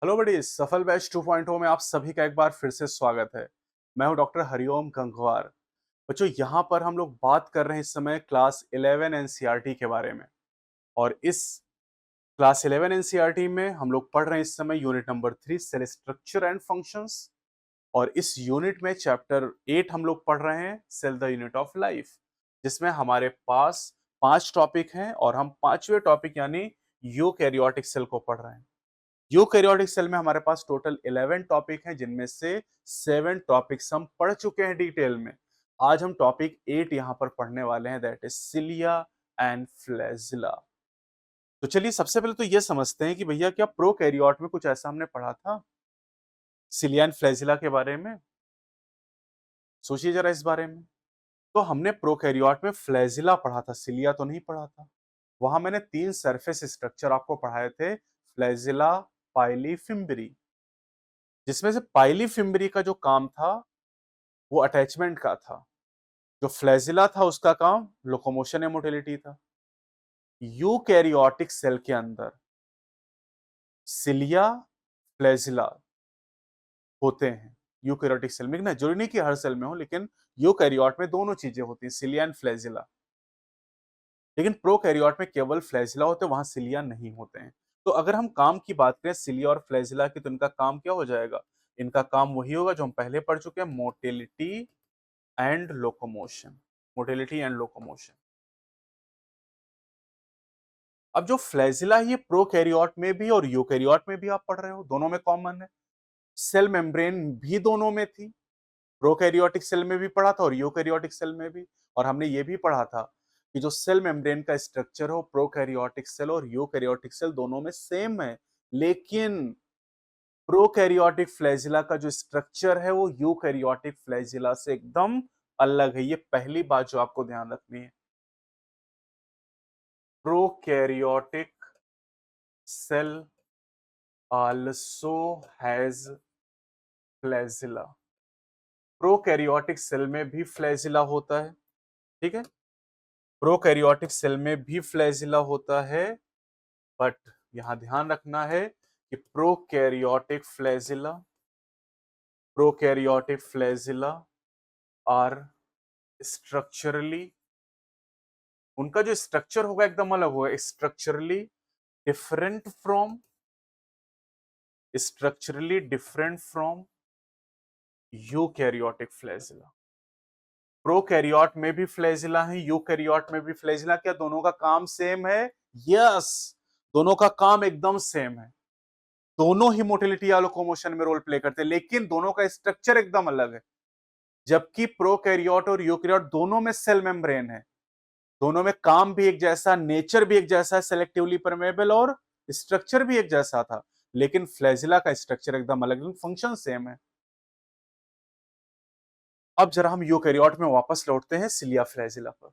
Hello बड़ी सफल batch 2.0 में आप सभी का एक बार फिर से स्वागत है। मैं हूं डॉक्टर हरिओम गंगवार। बच्चों, यहाँ पर हम लोग बात कर रहे हैं इस समय क्लास 11 एनसीईआरटी के बारे में। और इस क्लास 11 एनसीईआरटी में हम लोग पढ़ रहे हैं इस समय unit number 3 cell structure and functions. और इस यूनिट में चैप्टर 8 हम लोग पढ़ रहे हैं cell the unit of life, जिसमें हमारे पास 5 टॉपिक हैं और हम पांचवें टॉपिक यानी यूकैरियोटिक सेल को पढ़ रहे हैं। यूकैरियोटिक सेल में हमारे पास टोटल 11 टॉपिक हैं, जिनमें से 7 टॉपिक्स हम पढ़ चुके हैं डिटेल में। आज हम टॉपिक 8 यहां पर पढ़ने वाले हैं, that is cilia and flagella. तो चलिए सबसे पहले तो यह समझते हैं कि भैया क्या प्रोकैरियोट में कुछ ऐसा हमने पढ़ा था सिलिया एंड फ्लैजिला के बारे में। सोचिए जरा इस बारे में। तो हमने प्रोकैरियोट में फ्लैजिला पढ़ा था, सिलिया तो नहीं पढ़ा था। वहां मैंने 3 सरफेस स्ट्रक्चर आपको पढ़ाए थे, फ्लैजिला, पाइली, फिम्बरी। जिसमें से पाइली फिम्बरी का जो काम था वो अटैचमेंट का था। जो फ्लैजिला था उसका काम लोकोमोशन या मोटिलिटी था। यूकैरियोटिक सेल के अंदर सिलिया, फ्लैजिला होते हैं। यूकैरियोटिक सेल में ना, जरूरी नहीं कि हर सेल में हो, लेकिन यूकैरियोट में दोनों चीजें होती हैं, सिलिया एंड फ्लैजिला। लेकिन प्रोकैरियोट में केवल फ्लैजिला होते हैं, वहां सिलिया नहीं होते हैं। तो अगर हम काम की बात करें सिलिया और फ्लैजिला की, तो इनका काम क्या हो जाएगा? इनका काम वही होगा जो हम पहले पढ़ चुके हैं, motility and locomotion. Motility and locomotion. अब जो फ्लैजिला है ये प्रोकैरियोट में भी और यूकैरियोट में भी आप पढ़ रहे हो, दोनों में कॉमन है। सेल मेम्ब्रेन भी दोनों में थी, प्रोकैरियोटिक सेल में भी पढ़ा था और यूकैरियोटिक सेल में भी। और हमने ये भी पढ़ा था कि जो सेल मेम्ब्रेन का स्ट्रक्चर हो प्रोकैरियोटिक सेल और यूकैरियोटिक सेल दोनों में सेम है, लेकिन प्रोकैरियोटिक फ्लैजिला का जो स्ट्रक्चर है वो यूकैरियोटिक फ्लैजिला से एकदम अलग है। ये पहली बात जो आपको ध्यान रखनी है। Prokaryotic cell also has flagella। Prokaryotic cell में भी फ्लैजिला होता है, ठीक है। प्रोकैरियोटिक सेल में भी फ्लैजिला होता है, बट यहां ध्यान रखना है कि प्रोकैरियोटिक फ्लैजिला आर स्ट्रक्चरली, उनका जो स्ट्रक्चर होगा एकदम अलग होगा, structurally different from eukaryotic flagella. Prokaryote में भी फ्लैजिला है, यूकैरियोट में भी फ्लैजिला। क्या दोनों का काम सेम है? यस, दोनों का काम एकदम सेम है। दोनों ही मोटिलिटी या लोकोमोशन में रोल प्ले करते हैं, लेकिन दोनों का स्ट्रक्चर एकदम अलग है। जबकि प्रोकैरियोट और यूकैरियोट दोनों में सेल मेम्ब्रेन है, दोनों में काम भी एक जैसा, नेचर भी एक जैसा है, सेलेक्टिवली परमेबल, और स्ट्रक्चर भी एक जैसा था। लेकिन फ्लैजिला का स्ट्रक्चर एकदम अलग, लेकिन फंक्शन सेम है। अब जरा हम यूकैरियोट में वापस लौटते हैं सिलिया फ्लैजिला पर।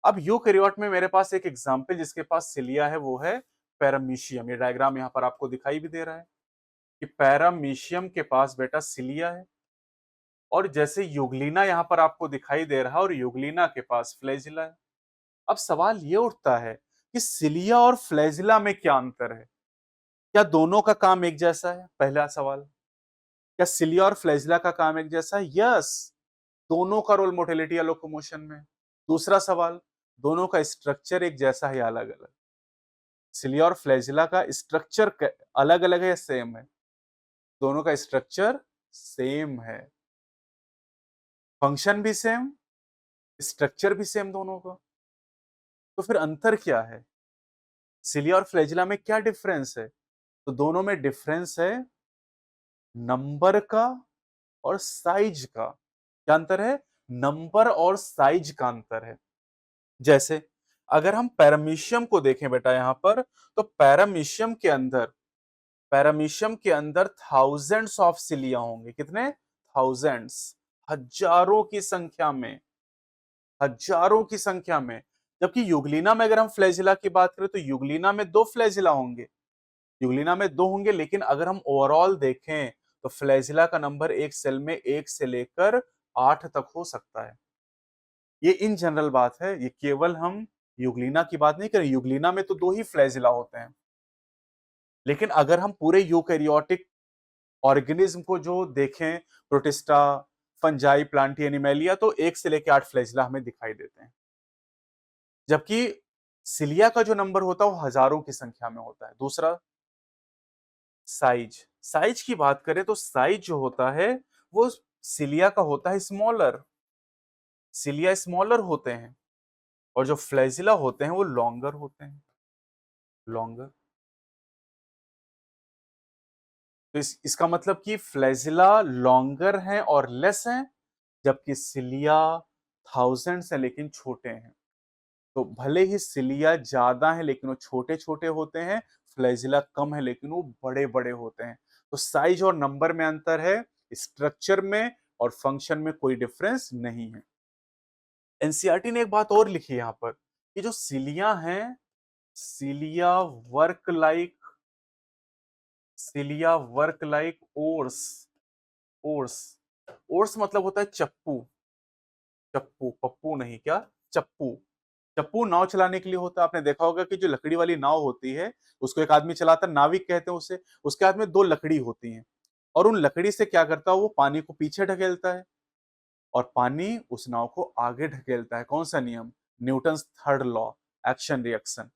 अब यूकैरियोट में मेरे पास एक एग्जांपल जिसके पास सिलिया है वो है पैरामीशियम। ये डायग्राम यहाँ पर आपको दिखाई भी दे रहा है कि पैरामीशियम के पास बेटा सिलिया है, और जैसे यूग्लिना यहाँ पर आपको दिखाई दे रहा है और यूग्लिना के पास फ्लैजिला है। अब सवाल ये उठता है कि सिलिया और फ्लैजिला में क्या अंतर है? क्या दोनों का काम एक जैसा है? पहला सवाल, क्या सिलिया और फ्लैजिला का काम एक जैसा है? यस, दोनों का रोल मोटिलिटी या लोकोमोशन में। दूसरा सवाल, दोनों का स्ट्रक्चर एक जैसा है या अलग अलग? सिलिया और फ्लैजिला का स्ट्रक्चर अलग अलग है या सेम है? दोनों का स्ट्रक्चर सेम है, फंक्शन भी सेम, स्ट्रक्चर भी सेम दोनों का। तो फिर अंतर क्या है? सिलिया और फ्लैजिला में क्या डिफरेंस है? तो दोनों में डिफरेंस है नंबर का और साइज का। क्या अंतर है? नंबर और साइज का अंतर है। जैसे अगर हम पैरामीशियम को देखें बेटा यहां पर, तो पैरामीशियम के अंदर थाउजेंड्स ऑफ सिलिया होंगे। कितने? थाउजेंड्स, हजारों की संख्या में, हजारों की संख्या में। जबकि युगलिना में अगर हम फ्लैजिला की बात करें तो युगलिना में 2 फ्लैजिला होंगे, युगलिना में 2 होंगे। लेकिन अगर हम ओवरऑल देखें तो फ्लैजिला का नंबर एक सेल में 1 से लेकर 8 तक हो सकता है। ये इन जनरल बात है, ये केवल हम युगलिना की बात नहीं करें। युगलिना में तो 2 ही फ्लैजिला होते हैं, लेकिन अगर हम पूरे यूकैरियोटिक ऑर्गेनिज्म को जो देखें, प्रोटिस्टा, फंजाई, प्लांटी, एनिमेलिया, तो 1 से लेके 8 फ्लैजिला हमें दिखाई देते हैं। जबकि सिलिया का जो नंबर होता है वो हजारों की संख्या में होता है। दूसरा, साइज। साइज की बात करें तो साइज जो होता है वो सिलिया का होता है स्मॉलर। सिलिया स्मॉलर होते हैं और जो फ्लैजिला होते हैं वो लॉन्गर होते हैं। लॉन्गर। तो इसका मतलब कि फ्लैजिला लॉन्गर हैं और लेस हैं, जबकि सिलिया थाउजेंड्स है लेकिन छोटे हैं। तो भले ही सिलिया ज्यादा है लेकिन वो छोटे छोटे होते हैं, फ्लैजिला कम है लेकिन वो बड़े बड़े होते हैं। तो साइज और नंबर में अंतर है, स्ट्रक्चर में और फंक्शन में कोई डिफरेंस नहीं है। एनसीईआरटी ने एक बात और लिखी है यहाँ पर कि जो सिलिया हैं, cilia work like cilia work like ores. Ores. Ores मतलब होता है चप्पू। चप्पू, पप्पू नहीं, क्या? चप्पू। चप्पू नाव चलाने के लिए होता है। आपने देखा होगा कि जो लकड़ी वाली नाव होती है उसको एक आदमी चलाता है, नाविक कहते हैं उसे। उसके हाथ में 2 लकड़ी होती हैं और उन लकड़ी से क्या करता है, वो पानी को पीछे ढकेलता है और पानी उस नाव को आगे ढकेलता है। कौन सा नियम? Newton's third law, action reaction.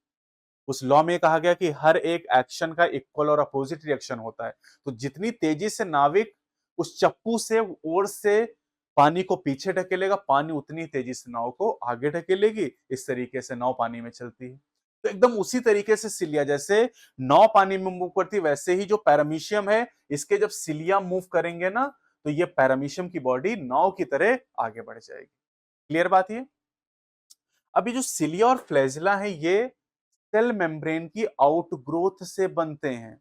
उस लॉ में कहा गया कि हर एक एक्शन का इक्वल और अपोजिट रिएक्शन होता है। तो जितनी तेजी से नाविक उस चप्पू से, ओर से पानी को पीछे ढकेलेगा, पानी उतनी तेजी से नाव को आगे ढकेलेगी। इस तरीके से नाव पानी में चलती है। तो एकदम उसी तरीके से सिलिया, जैसे नाव पानी में मूव करती है, वैसे ही जो पैरामीशियम है, इसके जब सिलिया मूव करेंगे ना, तो ये पैरामीशियम की बॉडी नाव की तरह आगे बढ़ जाएगी। क्लियर बात ये? अभी जो सिलिया और फ्लैजिला है, ये सेल मेम्ब्रेन की आउटग्रोथ से बनते हैं।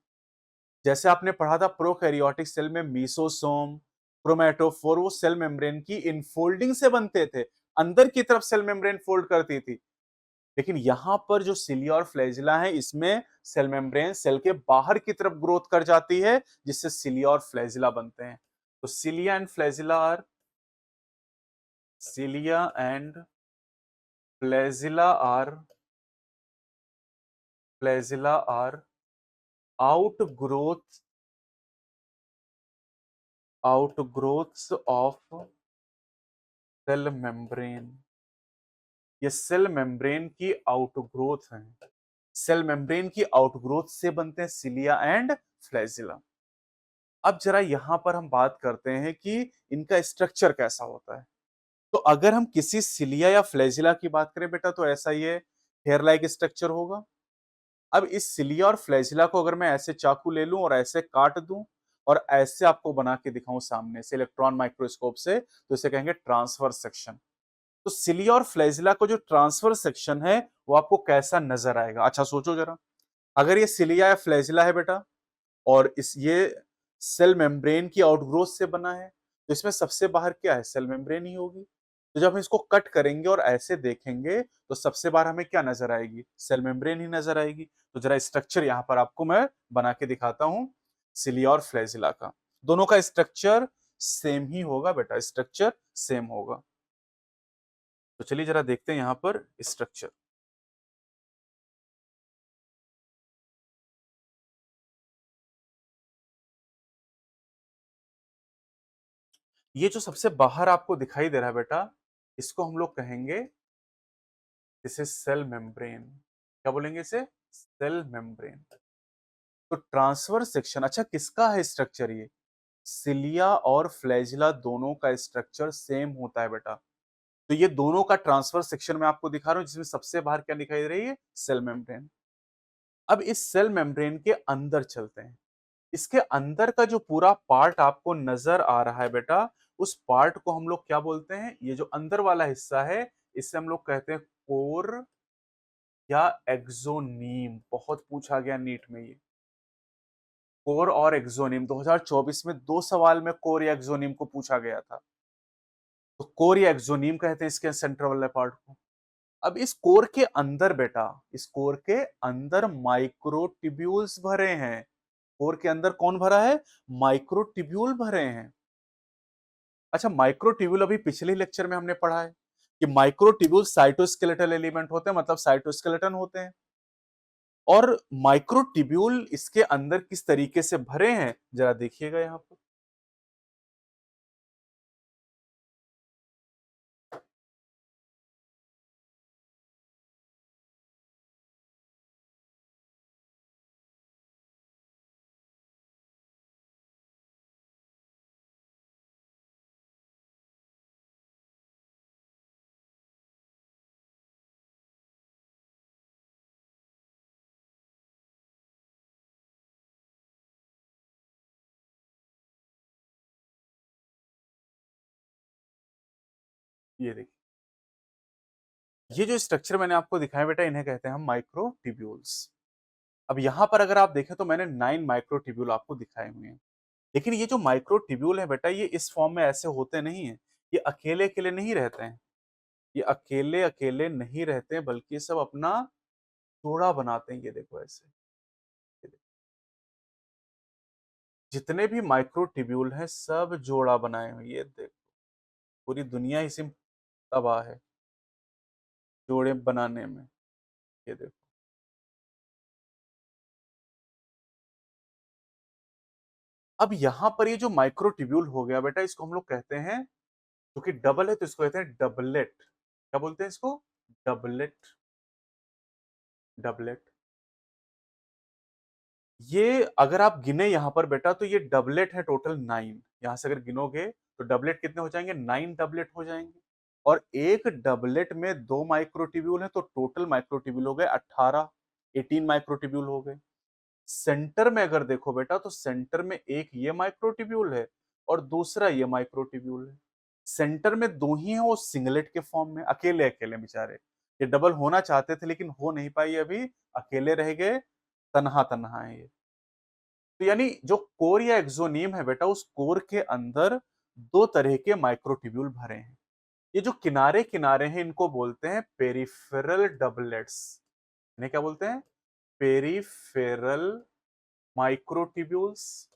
जैसे आपने पढ़ा था प्रोकैरियोटिक सेल में मीसोसोम, क्रोमैटोफोर, वो सेल मेम्ब्रेन की इनफोल्डिंग से बनते थे, अंदर की तरफ सेल मेम्ब्रेन फोल्ड करती थी। लेकिन यहां पर जो सिलिया और फ्लैजिला है, इसमें सेल मेम्ब्रेन सेल के बाहर की तरफ ग्रोथ कर जाती है, जिससे सिलिया और फ्लैजिला बनते हैं। तो cilia and flagella are outgrowth outgrowths of cell membrane. ये सेल मेम्ब्रेन की आउटग्रोथ है। सेल मेम्ब्रेन की आउटग्रोथ से बनते हैं सिलिया एंड फ्लैजिला। अब जरा यहां पर हम बात करते हैं कि इनका स्ट्रक्चर कैसा होता है। तो अगर हम किसी सिलिया या फ्लैजिला की बात करें बेटा, तो ऐसा ये हेयर लाइक स्ट्रक्चर होगा। अब इस सिलिया और फ्लैजिला को अगर मैं ऐसे चाकू ले लूं और ऐसे काट दूं और ऐसे आपको बना के दिखाऊं सामने से इलेक्ट्रॉन माइक्रोस्कोप से, तो इसे कहेंगे ट्रांसफर सेक्शन। तो सिलिया और फ्लैजिला को जो ट्रांसफर सेक्शन है वो आपको कैसा नजर आएगा? अच्छा सोचो जरा। अगर ये सिलिया या फ्लैजिला है बेटा और इस ये सेल मेम्ब्रेन की आउटग्रोथ से बना है, तो इसमें सबसे बाहर क्या है? सेल मेम्ब्रेन ही होगी। तो जब हम इसको कट करेंगे और ऐसे देखेंगे तो सबसे बाहर हमें क्या नजर आएगी? सेल मेम्ब्रेन ही नजर आएगी। तो जरा स्ट्रक्चर यहां पर आपको मैं बना के दिखाता हूं सिलिया और फ्लैजिला का। दोनों का स्ट्रक्चर सेम ही होगा बेटा, स्ट्रक्चर सेम होगा। तो चलिए जरा देखते हैं यहां पर स्ट्रक्चर। ये जो सबसे बाहर आपको दिखाई दे रहा है बेटा, इसको हम लोग कहेंगे, दिस इज सेल मेम्ब्रेन। क्या बोलेंगे इसे? Cell membrane. तो ट्रांसफर सेक्शन, अच्छा किसका है स्ट्रक्चर ये? सिलिया और फ्लैजिला दोनों का स्ट्रक्चर सेम होता है बेटा। तो ये दोनों का ट्रांसफर सेक्शन मैं आपको दिखा रहा हूं, जिसमें सबसे बाहर क्या दिखाई दे रही है? Cell membrane. अब इस सेल मेम्ब्रेन के अंदर चलते हैं। इसके अंदर का जो पूरा पार्ट आपको नजर आ रहा है बेटा, उस पार्ट को हम लोग क्या बोलते हैं? ये जो अंदर वाला हिस्सा है, इसे हम लोग कहते हैं कोर या एक्सोनीम। बहुत पूछा गया नीट में ये, कोर और एक्सोनीम। 2024 में 2 सवाल में कोर या एक्सोनीम को पूछा गया था। तो कोर या एक्सोनीम कहते हैं इसके सेंटर वाले पार्ट को। अब इस कोर के अंदर बेटा, इस कोर के अंदर माइक्रोट्यूब्यूल्स भरे हैं। कोर के अंदर कौन भरा है? माइक्रोट्यूब्यूल भरे हैं। अच्छा, माइक्रोट्यूब्यूल अभी पिछले लेक्चर में हमने पढ़ा है कि माइक्रोट्यूब्यूल साइटोस्केलेटल एलिमेंट होते हैं, मतलब साइटोस्केलेटन होते हैं। और माइक्रोट्यूब्यूल इसके अंदर किस तरीके से भरे हैं जरा देखिएगा यहाँ पर। ये देखिए, ये जो स्ट्रक्चर मैंने आपको दिखाया बेटा, इन्हें कहते हैं हम माइक्रोट्यूब्यूल्स। अब यहाँ पर अगर आप देखें तो मैंने 9 माइक्रोट्यूब्यूल आपको दिखाए हुए हैं। लेकिन ये जो माइक्रोट्यूब्यूल है बेटा, ये इस फॉर्म में ऐसे होते नहीं हैं। ये अकेले-अकेले नहीं रहते हैं। ये अकेले-अकेले नहीं रहते हैं, बल्कि सब अपना जोड़ा बनाते हैं। ये देखो ऐसे। ये देखो। जितने भी माइक्रोट्यूब्यूल हैं सब जोड़ा बनाए हुए हैं। ये देखो, पूरी दुनिया इसी में तबाह है जोड़े बनाने में। ये देखो। अब यहाँ पर ये जो माइक्रोट्यूब्यूल हो गया बेटा, इसको हम लोग कहते हैं, क्योंकि डबल है तो इसको कहते हैं डबलेट। क्या बोलते हैं इसको? डबलेट। डबलेट। ये अगर आप गिने यहाँ पर बेटा, तो ये डबलेट है टोटल 9। यहाँ से अगर गिनोगे तो डबलेट कितने हो जाएंगे? 9 डबलेट हो जाएंगे। और एक डबलेट में 2 माइक्रोट्यूब्यूल है, तो टोटल माइक्रोट्यूब्यूल हो गए 18। 18 माइक्रोट्यूब्यूल हो गए। सेंटर में अगर देखो बेटा, तो सेंटर में एक ये माइक्रोट्यूब्यूल है और दूसरा ये माइक्रोट्यूब्यूल है। सेंटर में दो ही हैं, वो सिंगलेट के फॉर्म में अकेले अकेले बेचारे। ये डबल होना चाहते थे लेकिन हो नहीं पाई, अभी अकेले रह गए, तन्हा तन्हा है ये। तो यानी जो कोर या एक्सोनियम है बेटा, उस कोर के अंदर दो तरह के माइक्रोट्यूब्यूल भरे हैं। ये जो किनारे किनारे हैं, इनको बोलते हैं पेरिफेरल डबलेट्स। इन्हें क्या बोलते हैं? Peripheral microtubules.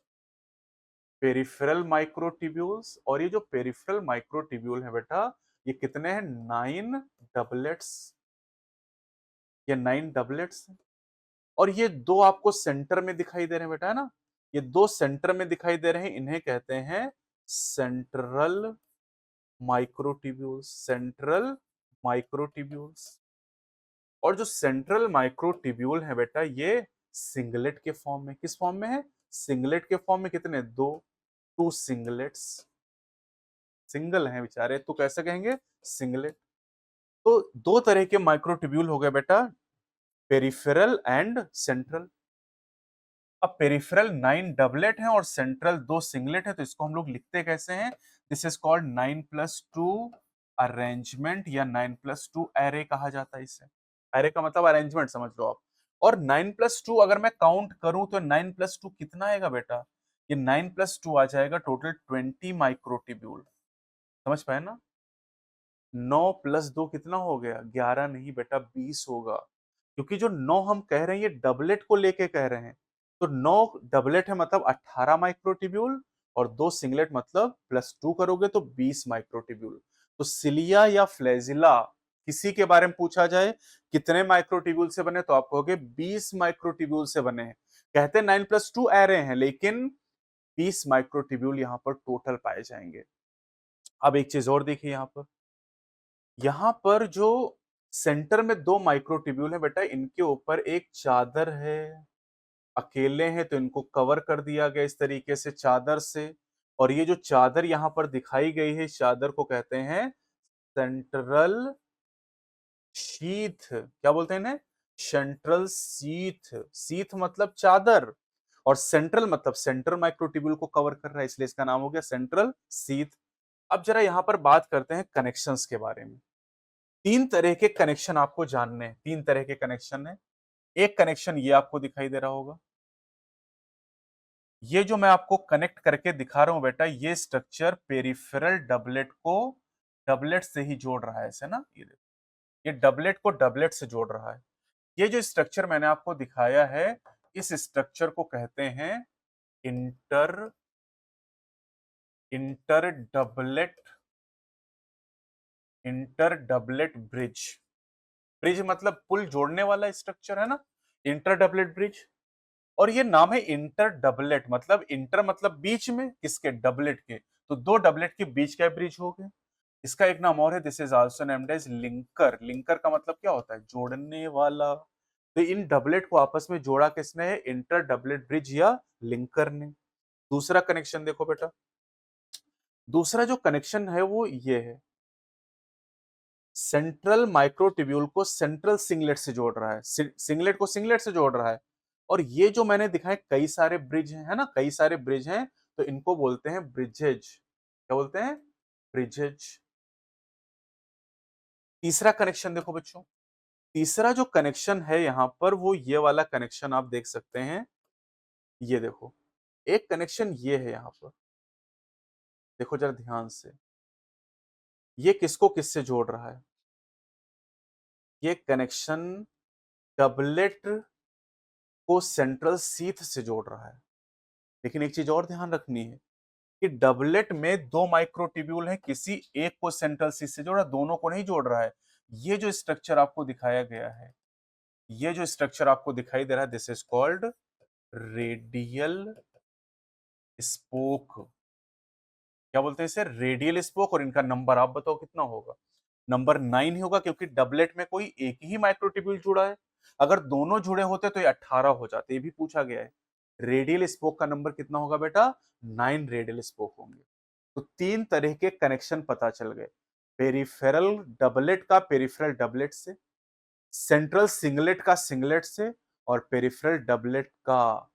Peripheral microtubules. और ये जो पेरिफेरल माइक्रोट्यूब्यूल है बेटा, ये कितने हैं? 9 डबलेट्स। ये 9 डबलेट्स हैं। और ये दो आपको सेंटर में दिखाई दे रहे हैं बेटा, है ना? ये दो सेंटर में दिखाई दे रहे हैं, इन्हें कहते हैं सेंट्रल माइक्रोट्यूब्यूल्स। Central microtubules. और जो सेंट्रल माइक्रोट्यूब्यूल है बेटा, ये सिंगलेट के फॉर्म में। किस फॉर्म में है? सिंगलेट के फॉर्म में। कितने? दो। To singlets. सिंगल हैं बेचारे, तो कैसे कहेंगे? सिंगलेट। तो दो तरह के माइक्रोट्यूब्यूल हो गए बेटा, पेरिफेरल एंड सेंट्रल। अब पेरिफेरल 9 डबलेट हैं और सेंट्रल 2 सिंगलेट है, तो इसको हम लोग लिखते कैसे हैं? दिस इज कॉल्ड 9+2 अरेंजमेंट, या 9+2 एरे कहा जाता है इसे। एरे का मतलब अरेंजमेंट समझ लो आप। और 9+2 अगर मैं काउंट करूं तो 9+2 कितना आएगा बेटा? ये 9+2 आ जाएगा टोटल 20 माइक्रोट्यूब्यूल। समझ पाए ना? 9+2 कितना हो गया? 11 नहीं बेटा, 20 होगा। क्योंकि जो 9 हम कह रहे हैं, ये डबलेट को लेके कह रहे हैं। तो 9 डबलेट है मतलब 18 माइक्रोट्यूब्यूल, और 2 सिंगलेट मतलब +2 करोगे तो 20 माइक्रोट्यूब्यूल। तो सिलिया या फ्लैजिला, किसी के बारे में पूछा जाए कितने माइक्रोट्यूब्यूल से बने, तो आप कहोगे 20 माइक्रोट्यूब्यूल से बने हैं। कहते हैं 9+2 एरे हैं, लेकिन 20 माइक्रोट्यूब्यूल यहाँ पर टोटल पाए जाएंगे। अब एक चीज और देखिए यहाँ पर। यहाँ पर जो सेंटर में दो माइक्रोट्यूब्यूल है बेटा, इनके ऊपर एक चादर है। अकेले हैं तो इनको कवर कर दिया गया इस तरीके से चादर से। और ये जो चादर यहाँ पर दिखाई गई है, इस चादर को कहते हैं सेंट्रल शीथ। क्या बोलते हैं इन्हें? Central sheath. शीथ मतलब चादर, और सेंट्रल मतलब सेंट्रल माइक्रोट्यूब्यूल को कवर कर रहा है, इसलिए इसका नाम हो गया सेंट्रल शीथ। अब जरा यहाँ पर बात करते हैं कनेक्शंस के बारे में। तीन तरह के कनेक्शन आपको जानने हैं। तीन तरह के कनेक्शन है। एक कनेक्शन ये आपको दिखाई दे रहा होगा। ये जो मैं आपको कनेक्ट करके दिखा रहा हूं बेटा, ये स्ट्रक्चर पेरिफेरल डबलेट को डबलेट से ही जोड़ रहा है, ऐसे ना? ये देखो, ये डबलेट को डबलेट से जोड़ रहा है। ये जो स्ट्रक्चर मैंने आपको दिखाया है, इस स्ट्रक्चर को कहते हैं inter inter doublet inter doublet bridge. Bridge मतलब पुल जोड़ने वाला स्ट्रक्चर, है ना? Inter doublet bridge. और ये नाम है इंटर डबलेट, मतलब इंटर मतलब बीच में, किसके, डबलेट के। तो दो डबलेट के बीच का ब्रिज हो गया। इसका एक नाम और है, this is also named as linker. Linker का मतलब क्या होता है, जोड़ने वाला। तो इन डबलेट को आपस में जोड़ा किसने है, इंटर डबलेट ब्रिज या लिंकर ने। दूसरा कनेक्शन देखो बेटा, दूसरा जो कनेक्शन है वो ये है, सेंट्रल माइक्रोट्यूब्यूल को सेंट्रल सिंगलेट से जोड़ रहा है, सिंगलेट को सिंगलेट से जोड़ रहा है। और ये जो मैंने दिखाए कई सारे ब्रिज हैं, है ना, कई सारे ब्रिज हैं, तो इनको बोलते हैं ब्रिजेज। क्या बोलते हैं, ब्रिजेज। तीसरा कनेक्शन देखो बच्चों, तीसरा जो कनेक्शन है यहां पर वो ये वाला कनेक्शन आप देख सकते हैं। ये देखो, एक कनेक्शन ये है यहां पर, देखो जरा ध्यान से, ये किसको किससे जोड़ रहा है, ये कनेक्शन डबलेट को सेंट्रल सीथ से जोड़ रहा है। लेकिन एक चीज और ध्यान रखनी है कि डबलेट में दो माइक्रोट्यूब्यूल है, किसी एक को सेंट्रल सीथ से जोड़ा, दोनों को नहीं जोड़ रहा है। ये जो स्ट्रक्चर आपको दिखाया गया है, ये जो स्ट्रक्चर आपको दिखाई दे रहा है, this is called radial spoke. क्या बोलते हैं इसे, रेडियल स्पोक। और इनका नंबर आप बताओ कितना होगा, नंबर 9 ही होगा, क्योंकि डबलेट में कोई एक ही माइक्रोट्यूब्यूल जुड़ा है। अगर दोनों जुड़े होते तो ये 18 हो जाते, ये भी पूछा गया है। रेडियल स्पोक का नंबर कितना होगा बेटा, 9 रेडियल स्पोक होंगे। तो तीन तरह के कनेक्शन पता चल गए, पेरिफेरल डबलेट का पेरिफेरल डबलेट से, सेंट्रल सिंगलेट का सिंगलेट से, और पेरिफेरल डबलेट का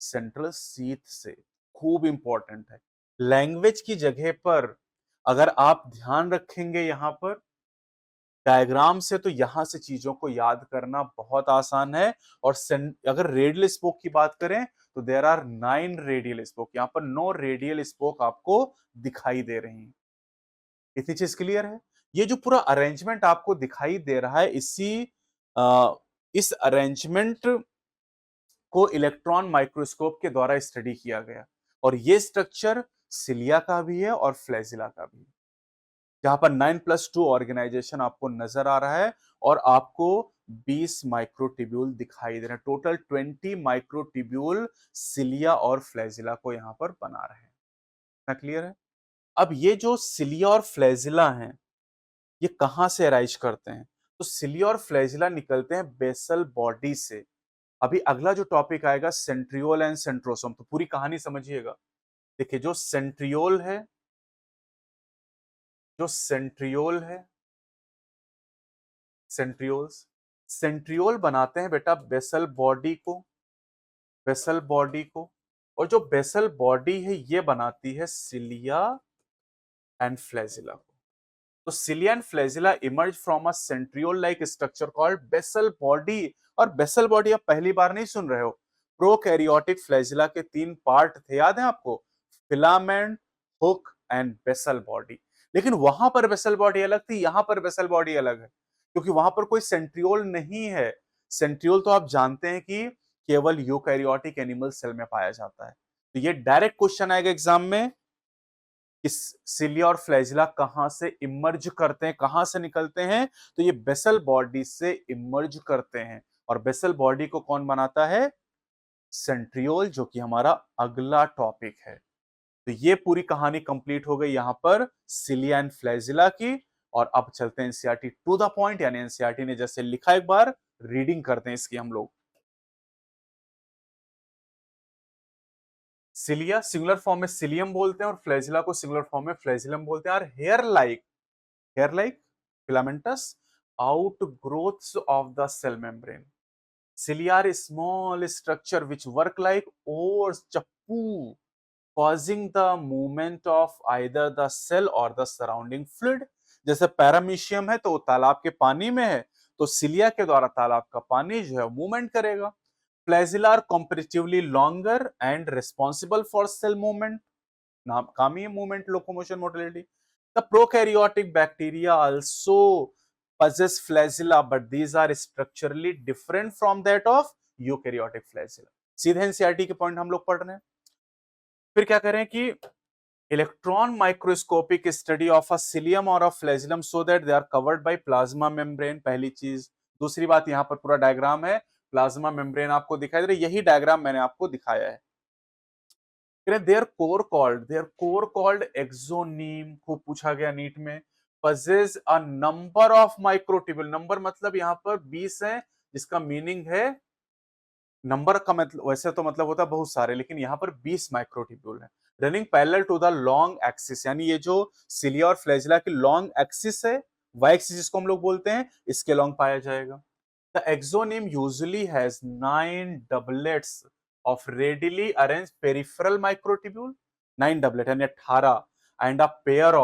सेंट्रल सीथ से। खूब इंपॉर्टेंट है। लैंग्वेज की जगह पर अगर आप ध्यान रखेंगे यहां पर डायग्राम से, तो यहां से चीजों को याद करना बहुत आसान है। और अगर रेडियल स्पोक की बात करें तो देयर आर 9 रेडियल स्पोक, यहां पर 9 रेडियल स्पोक आपको दिखाई दे रही हैं। इतनी चीज क्लियर है। ये जो पूरा अरेंजमेंट आपको दिखाई दे रहा है, इस अरेंजमेंट को इलेक्ट्रॉन माइक्रोस्कोप के द्वारा स्टडी किया गया। और ये स्ट्रक्चर सिलिया का भी है और फ्लैजिला का भी है, जहां पर 9+2 ऑर्गेनाइजेशन आपको नजर आ रहा है। और आपको 20 माइक्रोट्यूब्यूल दिखाई दे रहे हैं, टोटल 20 माइक्रोट्यूब्यूल सिलिया और फ्लैजिला को यहां पर बना रहे हैं। इतना क्लियर है। अब ये जो सिलिया और फ्लैजिला हैं, ये कहां से अराइज करते हैं, तो सिलिया और फ्लैजिला निकलते हैं बेसल बॉडी से। अभी अगला जो टॉपिक आएगा सेंट्रियोल एंड सेंट्रोसोम, तो पूरी कहानी समझिएगा। देखिए, जो सेंट्रियोल है, जो सेंट्रियोल है, सेंट्रियोल्स, सेंट्रियोल बनाते हैं बेटा बेसल बॉडी को, बेसल बॉडी को। और जो बेसल बॉडी है ये बनाती है सिलिया एंड फ्लैजिला को। तो cilia and flagella emerge from a centriole like structure called basal body. और बेसल बॉडी आप पहली बार नहीं सुन रहे हो, प्रोकैरियोटिक फ्लैजिला के 3 पार्ट थे, याद है आपको, filament, hook and basal body. लेकिन वहां पर बेसल बॉडी अलग थी, यहां पर बेसल बॉडी अलग है, क्योंकि वहां पर कोई सेंट्रियोल नहीं है। सेंट्रियोल तो आप जानते हैं कि केवल यूकैरियोटिक एनिमल सेल में पाया जाता है। तो ये डायरेक्ट क्वेश्चन आएगा एग्जाम में, इस सिलिया और फ्लैजिला कहां से इमर्ज करते हैं, कहां से निकलते हैं, तो ये बेसल बॉडी से इमर्ज करते हैं। और बेसल बॉडी को कौन बनाता है, सेंट्रियोल, जो कि हमारा अगला टॉपिक है। तो ये पूरी कहानी कंप्लीट हो गई यहां पर सिलिया एंड फ्लैजिला की। और अब चलते हैं एनसीईआरटी टू द पॉइंट, यानी एनसीईआरटी ने जैसे लिखा एक बार रीडिंग करते हैं इसकी हम लोग। सिलिया सिंगुलर फॉर्म में सिलियम बोलते हैं और फ्लैजिला को सिंगुलर फॉर्म में फ्लैजिलम बोलते हैं। और hair like filamentous outgrowths of the cell membrane. Cilia are small structure which work like oars, chappu, causing the movement of either the cell or the surrounding fluid. जैसे paramecium है तो वो तालाब के पानी में है, तो सिलिया के द्वारा तालाब का पानी जो है मूवमेंट करेगा। Flagella are comparatively longer and responsible for cell movement, नाम काम ही है movement, locomotion, motility. The prokaryotic bacteria also possess flagella, but these are structurally different from that of eukaryotic flagella. सीधे एनसीईआरटी के पॉइंट हम लोग पढ़ रहे हैं। फिर क्या करें कि electron microscopic study of a cilium और a flagellum so that they are covered by plasma membrane, पहली चीज। दूसरी बात, यहां पर पूरा डायग्राम है, प्लाज्मा मेम्ब्रेन आपको दिखाई दे रहा है, यही डायग्राम मैंने आपको दिखाया है। देयर कोर कॉल्ड एक्सोनीम को पूछा गया नीट में, possess a number of microtubule, number मतलब यहाँ पर 20 है, जिसका मीनिंग है नंबर का मतलब वैसे तो मतलब होता है बहुत सारे, लेकिन यहाँ पर 20 माइक्रोट्यूब्यूल है running parallel to the long axis, यानी ये जो सिलिया और फ्लैजिला की लॉन्ग एक्सिस है, वाई एक्सिस जिसको हम लोग बोलते हैं, इसके लॉन्ग पाया जाएगा। The axoneme usually has 9 doublets of radially arranged peripheral microtubule, 9 doublet यानी 18, and a pair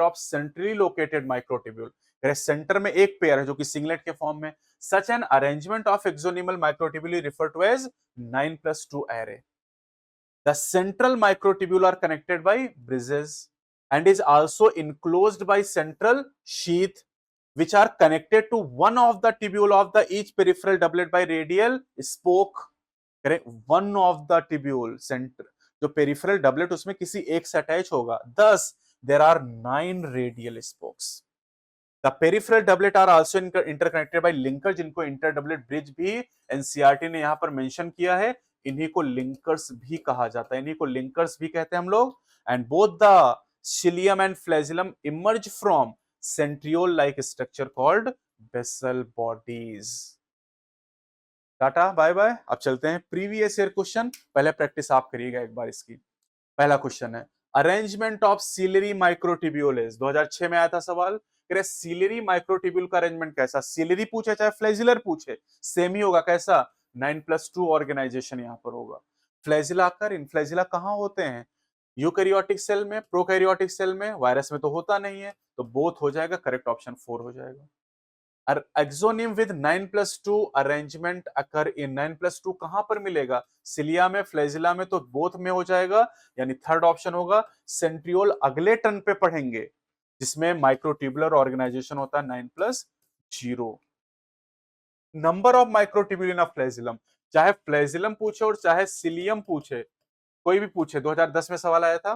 of centrally located microtubule, center में एक पेयर है जो कि सिंगलेट के फॉर्म में। Such an arrangement of exonymal microtubule is referred to as 9+2 array. The central microtubule are connected by bridges and is also enclosed by central sheath, which are connected to one of the tubule of the each peripheral doublet by radial spoke. Correct? One of the tubule center जो peripheral doublet उसमें किसी एक से attach होगा, thus there are 9 radial spokes. The peripheral doublet are also interconnected by linkers, जिनको inter doublet bridge भी NCERT ने यहां पर मेंशन किया है, इन्हीं को लिंकर्स भी कहा जाता है, इन्हीं को लिंकर्स भी कहते हैं हम लोग। And both the cilium and flagellum emerge from centriole like structure called basal bodies. Tata bye bye. अब चलते हैं प्रीवियस ईयर क्वेश्चन, पहले प्रैक्टिस आप करिएगा एक बार इसकी। पहला क्वेश्चन है अरेंजमेंट ऑफ सिलियरी माइक्रोट्यूब्यूल्स, 2006 में आया था सवाल। सिलियरी माइक्रोट्यूब्यूल का अरेंजमेंट कैसा, सिलियरी पूछे चाहे फ्लैजिलर पूछे सेम ही होगा, कैसा 9+2 ऑर्गेनाइजेशन यहां पर होगा। फ्लैजिला आकर इनफ्लैजिला कहां होते हैं, यूकैरियोटिक सेल में, प्रोकैरियोटिक सेल में, वायरस में तो होता नहीं है, तो बोथ हो जाएगा, करेक्ट ऑप्शन 4 हो जाएगा। एक्सोनिम विद 9+2 अरेंजमेंट अकर इन, 9+2 कहां पर मिलेगा, सिलिया में, फ्लैजिला में, तो बोथ में हो जाएगा, यानी थर्ड ऑप्शन होगा। सेंट्रियोल अगले टर्न पे पढ़ेंगे जिसमें माइक्रोट्यूबुलर ऑर्गेनाइजेशन होता है 9+0। Number of microtubule in flagellum, चाहे फ्लैजिलम पूछे और चाहे सिलियम पूछे, कोई भी पूछे, 2010 में सवाल आया था,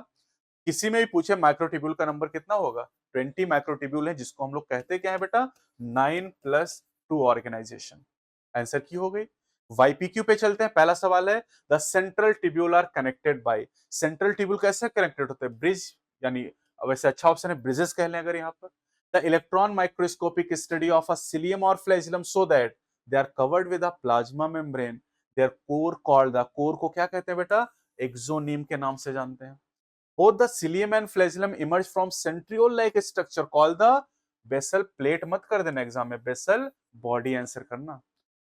किसी में भी पूछे माइक्रोट्यूब्यूल का नंबर कितना होगा, 20 माइक्रोट्यूब्यूल है, जिसको हम लोग कहते क्या है बेटा, 9+2 ऑर्गेनाइजेशन। आंसर की हो गई। वाईपीक्यू पे चलते हैं, पहला सवाल है the central tubule are connected by, central tubule कैसे कनेक्टेड होते हैं, ब्रिज, यानी वैसे अच्छा ऑप्शन है ब्रिजेस कह लें अगर यहाँ पर। The electron microscopic study of a cilium और flagellum so that they are covered with a plasma membrane, their core called, the core को क्या कहते हैं बेटा, एक्सोनीम के नाम से जानते हैं। Both the cilium and flagellum emerge from centriole-like structure called the basal plate, मत कर देना एग्जाम में, basal body आंसर करना।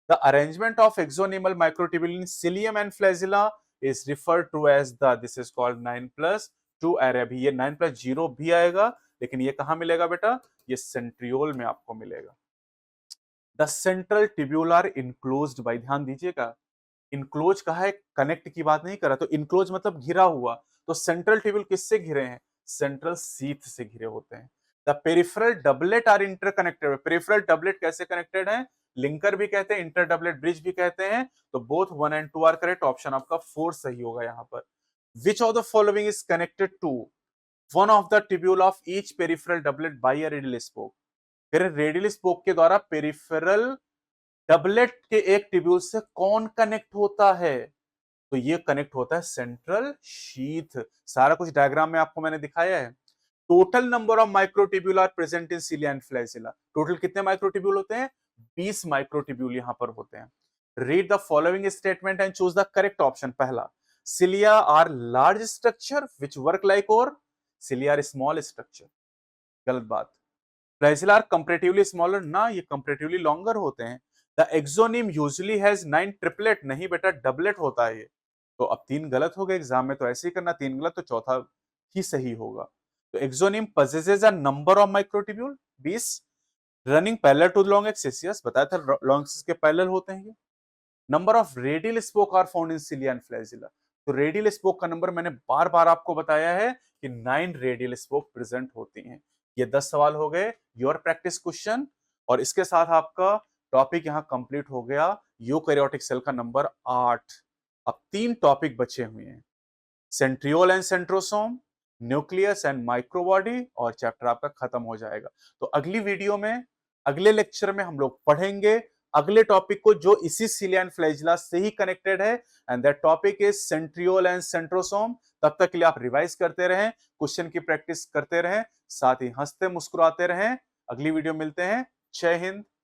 The arrangement of exonymal microtubule in cilium and flagella is referred to as the, this is called 9+2 array। अभी ये 9+0 भी आएगा, लेकिन ये कहाँ मिलेगा बेटा, ये सेंट्रियोल में आपको मिलेगा। The central tubular enclosed bye, ध्यान दीजिएगा, इनक्लोज कहा है, कनेक्ट की बात नहीं कर रहा, तो इनक्लोज मतलब घिरा हुआ, तो सेंट्रल ट्यूब्यूल किससे घिरे हैं, सेंट्रल सीथ से घिरे होते हैं। The peripheral doublet are interconnected, peripheral doublet कैसे कनेक्टेड है, लिंकर भी कहते हैं, इंटर डबलेट ब्रिज भी कहते हैं, तो both 1 and 2 are correct, option आपका 4 सही होगा यहाँ पर। Which of the following is connected to one of the tubule of each peripheral doublet by a radial spoke, फिर रेडियल स्पोक के द्वारा पेरिफेरल डबलेट के एक ट्यूब्यूल से कौन कनेक्ट होता है, तो ये कनेक्ट होता है सेंट्रल शीथ। सारा कुछ डायग्राम में आपको मैंने दिखाया है। Total number of microtubule are present in cilia and flagella, total कितने माइक्रोट्यूब्यूल होते हैं, 20 माइक्रोट्यूब्यूल यहां पर होते हैं। Read the following statement and choose the correct option. पहला, cilia are large structure which work like, और सिलिया आर स्मॉल स्ट्रक्चर, गलत बात। फ्लैजिला आर कंपैरेटिवली स्मॉलर, ना, ये कंपैरेटिवली लॉन्गर होते हैं। The axoneme usually has 9 triplet, नहीं बेटा डबलेट होता है ये। तो अब 3 गलत हो गए एग्जाम में, तो ऐसे ही करना, 3 गलत तो चौथा ही सही होगा। तो axoneme possesses a number of microtubule 20 running parallel to long axis, yes बताया था लॉन्ग एक्सिस के पैरेलल होते हैं ये। Number of radial spoke are found in cilia and flagella, तो रेडियल स्पोक का नंबर मैंने बार बार आपको बताया है कि 9 रेडियल स्पोक प्रेजेंट होती हैं। ये 10 सवाल हो गए योर प्रैक्टिस क्वेश्चन, और इसके साथ आपका टॉपिक यहां कंप्लीट हो गया, यूकैरियोटिक सेल का नंबर 8। अब 3 टॉपिक बचे हुए हैं, centriole and centrosome, nucleus and microbody, और चैप्टर आपका खत्म हो जाएगा। तो अगली वीडियो में, अगले लेक्चर में हम लोग पढ़ेंगे अगले टॉपिक को जो इसी सिलिया एंड फ्लैजिला से ही कनेक्टेड है, and that topic is centriole and centrosome. तब तक के लिए आप रिवाइज करते रहें, क्वेश्चन की प्रैक्टिस करते रहें, साथ ही हंसते मुस्कुराते रहें। अगली वीडियो मिलते हैं। जय हिंद,